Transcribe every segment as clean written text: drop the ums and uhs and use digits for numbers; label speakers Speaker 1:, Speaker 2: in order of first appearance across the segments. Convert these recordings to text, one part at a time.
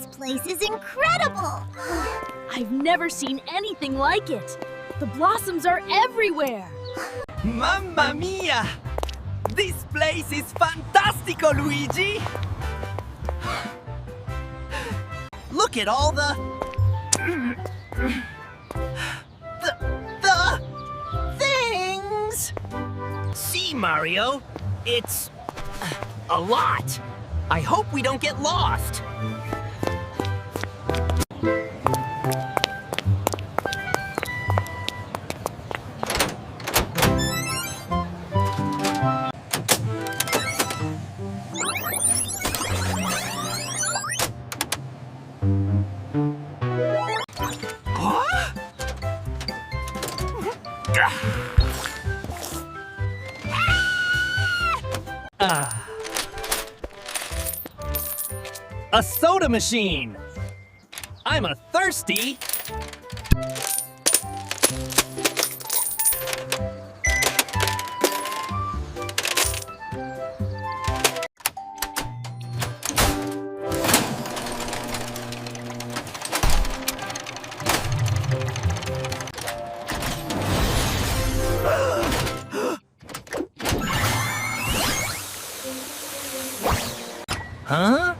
Speaker 1: This place is incredible!
Speaker 2: I've never seen anything like it. The blossoms are everywhere.
Speaker 3: Mamma mia! This place is fantastico, Luigi! Look at all the things! See, Mario, it's a lot. I hope we don't get lost. A soda machine! I'm a thirsty... Huh?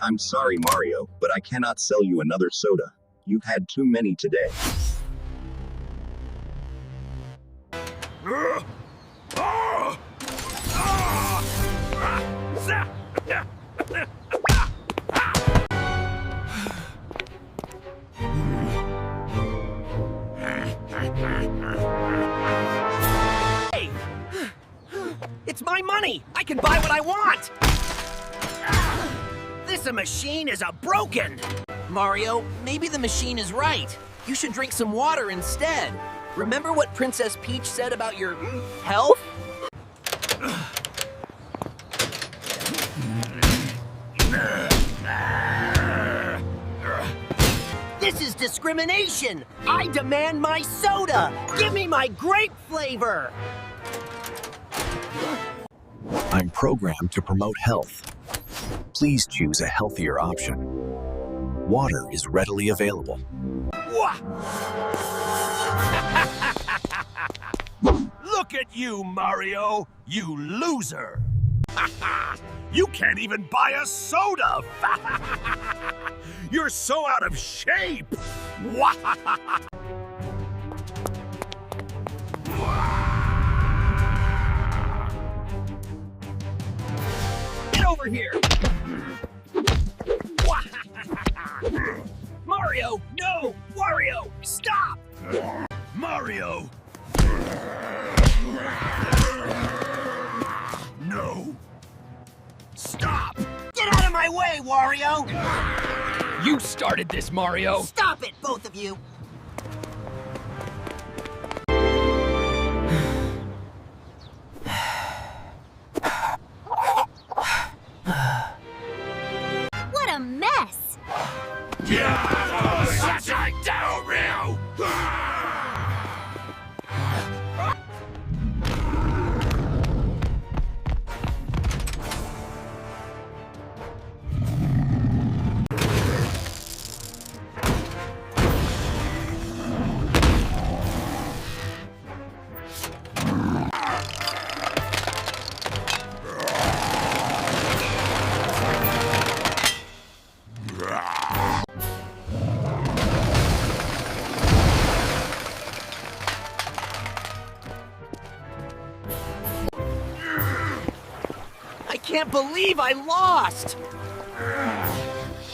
Speaker 4: I'm sorry, Mario, but I cannot sell you another soda. You've had too many today.
Speaker 3: Hey! It's my money! I can buy what I want! This machine is broken! Mario, maybe the machine is right. You should drink some water instead. Remember what Princess Peach said about your health? This is discrimination! I demand my soda! Give me my grape flavor!
Speaker 5: I'm programmed to promote health. Please choose a healthier option. Water is readily available.
Speaker 6: Look at you, Mario! You loser! You can't even buy a soda! You're so out of shape!
Speaker 3: Get over here! Mario, no! Wario, stop!
Speaker 6: Mario! No! Stop!
Speaker 3: Get out of my way, Wario!
Speaker 7: You started this, Mario!
Speaker 3: Stop it, both of you!
Speaker 1: What a mess!
Speaker 6: Yeah! Such a downhill!
Speaker 3: I can't believe I lost!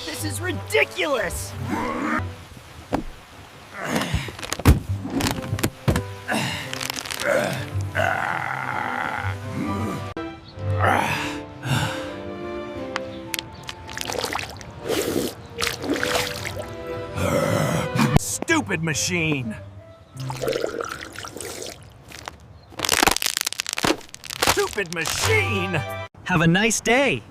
Speaker 3: This is ridiculous!
Speaker 6: Stupid machine! Stupid machine!
Speaker 3: Have a nice day!